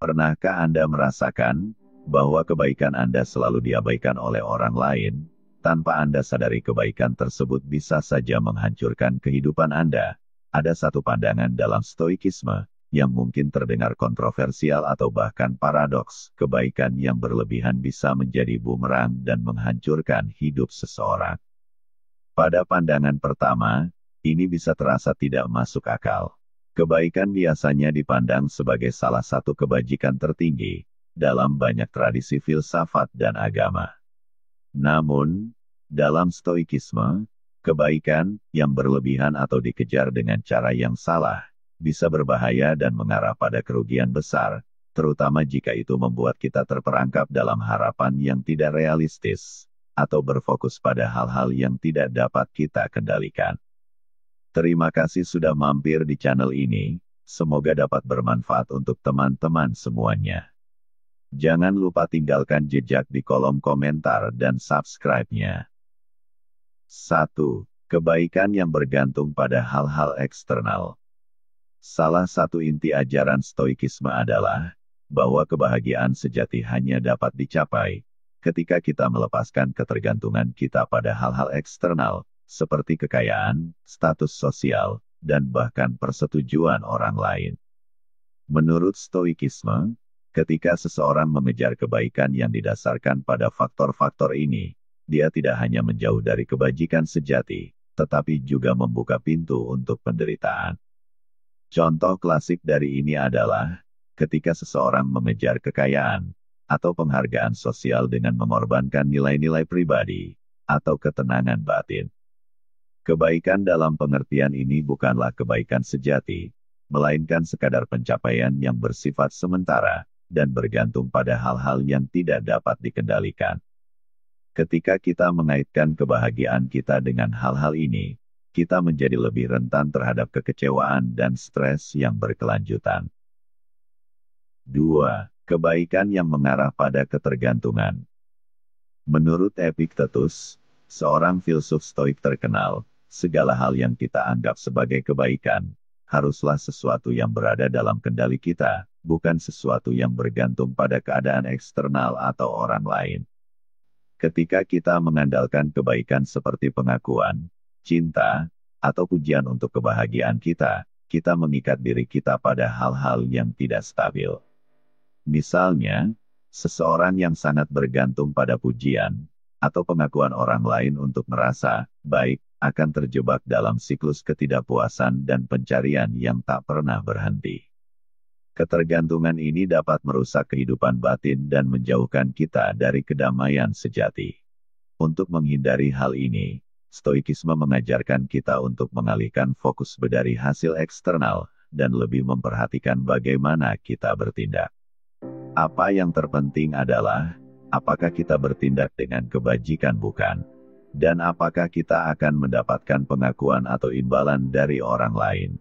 Pernahkah Anda merasakan bahwa kebaikan Anda selalu diabaikan oleh orang lain, tanpa Anda sadari kebaikan tersebut bisa saja menghancurkan kehidupan Anda? Ada satu pandangan dalam Stoikisme, yang mungkin terdengar kontroversial atau bahkan paradoks, kebaikan yang berlebihan bisa menjadi bumerang dan menghancurkan hidup seseorang. Pada pandangan pertama, ini bisa terasa tidak masuk akal. Kebaikan biasanya dipandang sebagai salah satu kebajikan tertinggi dalam banyak tradisi filsafat dan agama. Namun, dalam Stoikisme, kebaikan yang berlebihan atau dikejar dengan cara yang salah bisa berbahaya dan mengarah pada kerugian besar, terutama jika itu membuat kita terperangkap dalam harapan yang tidak realistis atau berfokus pada hal-hal yang tidak dapat kita kendalikan. Terima kasih sudah mampir di channel ini, semoga dapat bermanfaat untuk teman-teman semuanya. Jangan lupa tinggalkan jejak di kolom komentar dan subscribe-nya. 1. Kebaikan yang bergantung pada hal-hal eksternal. Salah satu inti ajaran Stoikisme adalah bahwa kebahagiaan sejati hanya dapat dicapai ketika kita melepaskan ketergantungan kita pada hal-hal eksternal, seperti kekayaan, status sosial, dan bahkan persetujuan orang lain. Menurut Stoikisme, ketika seseorang mengejar kebaikan yang didasarkan pada faktor-faktor ini, dia tidak hanya menjauh dari kebajikan sejati, tetapi juga membuka pintu untuk penderitaan. Contoh klasik dari ini adalah ketika seseorang mengejar kekayaan atau penghargaan sosial dengan mengorbankan nilai-nilai pribadi atau ketenangan batin. Kebaikan dalam pengertian ini bukanlah kebaikan sejati, melainkan sekadar pencapaian yang bersifat sementara dan bergantung pada hal-hal yang tidak dapat dikendalikan. Ketika kita mengaitkan kebahagiaan kita dengan hal-hal ini, kita menjadi lebih rentan terhadap kekecewaan dan stres yang berkelanjutan. 2. Kebaikan yang mengarah pada ketergantungan. Menurut Epictetus, seorang filsuf Stoik terkenal, segala hal yang kita anggap sebagai kebaikan, haruslah sesuatu yang berada dalam kendali kita, bukan sesuatu yang bergantung pada keadaan eksternal atau orang lain. Ketika kita mengandalkan kebaikan seperti pengakuan, cinta, atau pujian untuk kebahagiaan kita, kita mengikat diri kita pada hal-hal yang tidak stabil. Misalnya, seseorang yang sangat bergantung pada pujian atau pengakuan orang lain untuk merasa baik, akan terjebak dalam siklus ketidakpuasan dan pencarian yang tak pernah berhenti. Ketergantungan ini dapat merusak kehidupan batin dan menjauhkan kita dari kedamaian sejati. Untuk menghindari hal ini, Stoikisme mengajarkan kita untuk mengalihkan fokus dari hasil eksternal dan lebih memperhatikan bagaimana kita bertindak. Apa yang terpenting adalah, apakah kita bertindak dengan kebajikan bukan? Dan apakah kita akan mendapatkan pengakuan atau imbalan dari orang lain?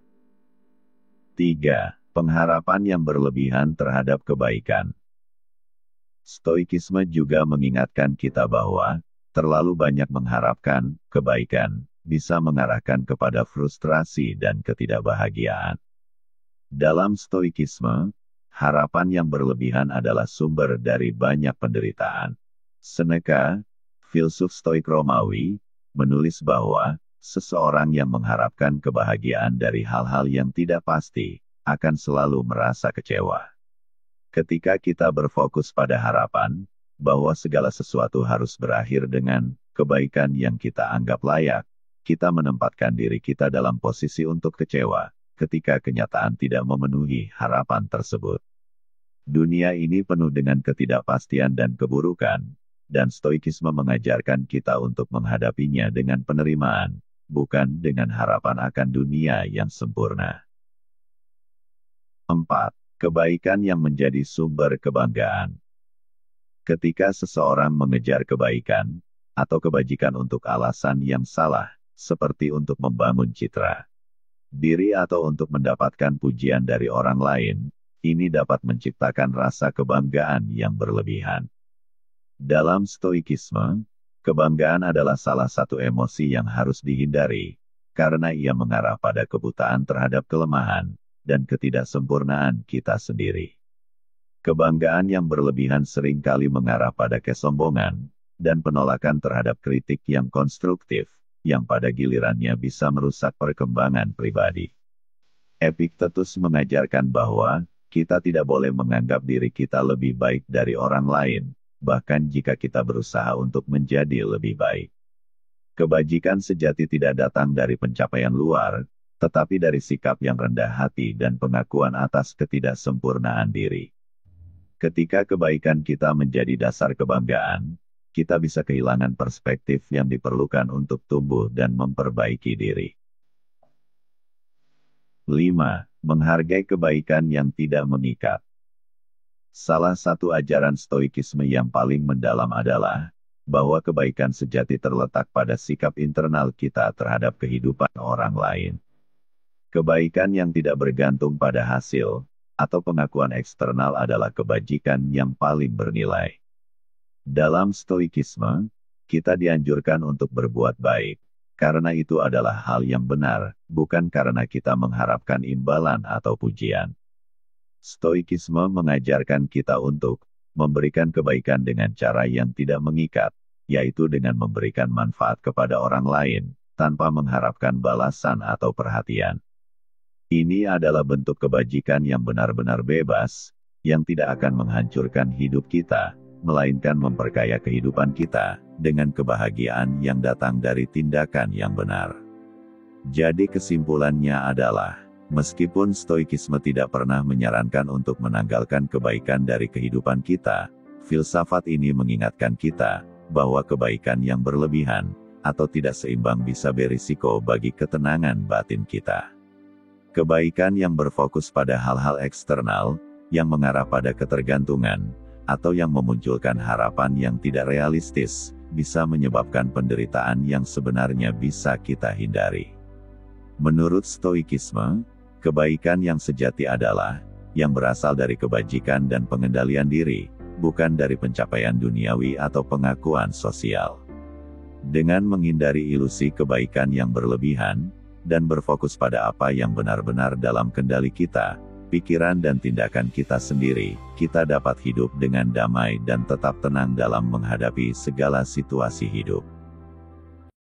3. Pengharapan yang berlebihan terhadap kebaikan. Stoikisme juga mengingatkan kita bahwa, terlalu banyak mengharapkan kebaikan, bisa mengarahkan kepada frustrasi dan ketidakbahagiaan. Dalam Stoikisme, harapan yang berlebihan adalah sumber dari banyak penderitaan. Seneca, filsuf Stoik Romawi, menulis bahwa, seseorang yang mengharapkan kebahagiaan dari hal-hal yang tidak pasti, akan selalu merasa kecewa. Ketika kita berfokus pada harapan, bahwa segala sesuatu harus berakhir dengan kebaikan yang kita anggap layak, kita menempatkan diri kita dalam posisi untuk kecewa, ketika kenyataan tidak memenuhi harapan tersebut. Dunia ini penuh dengan ketidakpastian dan keburukan, dan Stoikisme mengajarkan kita untuk menghadapinya dengan penerimaan, bukan dengan harapan akan dunia yang sempurna. 4. Kebaikan yang menjadi sumber kebanggaan. Ketika seseorang mengejar kebaikan, atau kebajikan untuk alasan yang salah, seperti untuk membangun citra diri atau untuk mendapatkan pujian dari orang lain, ini dapat menciptakan rasa kebanggaan yang berlebihan. Dalam Stoikisme, kebanggaan adalah salah satu emosi yang harus dihindari, karena ia mengarah pada kebutaan terhadap kelemahan dan ketidaksempurnaan kita sendiri. Kebanggaan yang berlebihan seringkali mengarah pada kesombongan, dan penolakan terhadap kritik yang konstruktif, yang pada gilirannya bisa merusak perkembangan pribadi. Epictetus mengajarkan bahwa, kita tidak boleh menganggap diri kita lebih baik dari orang lain, bahkan jika kita berusaha untuk menjadi lebih baik. Kebajikan sejati tidak datang dari pencapaian luar, tetapi dari sikap yang rendah hati dan pengakuan atas ketidaksempurnaan diri. Ketika kebaikan kita menjadi dasar kebanggaan, kita bisa kehilangan perspektif yang diperlukan untuk tumbuh dan memperbaiki diri. 5. Menghargai kebaikan yang tidak mengikat. Salah satu ajaran stoikisme yang paling mendalam adalah, bahwa kebaikan sejati terletak pada sikap internal kita terhadap kehidupan orang lain. Kebaikan yang tidak bergantung pada hasil, atau pengakuan eksternal adalah kebajikan yang paling bernilai. Dalam stoikisme, kita dianjurkan untuk berbuat baik, karena itu adalah hal yang benar, bukan karena kita mengharapkan imbalan atau pujian. Stoikisme mengajarkan kita untuk memberikan kebaikan dengan cara yang tidak mengikat, yaitu dengan memberikan manfaat kepada orang lain, tanpa mengharapkan balasan atau perhatian. Ini adalah bentuk kebajikan yang benar-benar bebas, yang tidak akan menghancurkan hidup kita, melainkan memperkaya kehidupan kita, dengan kebahagiaan yang datang dari tindakan yang benar. Jadi kesimpulannya adalah, meskipun stoikisme tidak pernah menyarankan untuk menanggalkan kebaikan dari kehidupan kita, filsafat ini mengingatkan kita, bahwa kebaikan yang berlebihan, atau tidak seimbang bisa berisiko bagi ketenangan batin kita. Kebaikan yang berfokus pada hal-hal eksternal, yang mengarah pada ketergantungan, atau yang memunculkan harapan yang tidak realistis, bisa menyebabkan penderitaan yang sebenarnya bisa kita hindari. Menurut stoikisme, kebaikan yang sejati adalah, yang berasal dari kebajikan dan pengendalian diri, bukan dari pencapaian duniawi atau pengakuan sosial. Dengan menghindari ilusi kebaikan yang berlebihan, dan berfokus pada apa yang benar-benar dalam kendali kita, pikiran dan tindakan kita sendiri, kita dapat hidup dengan damai dan tetap tenang dalam menghadapi segala situasi hidup.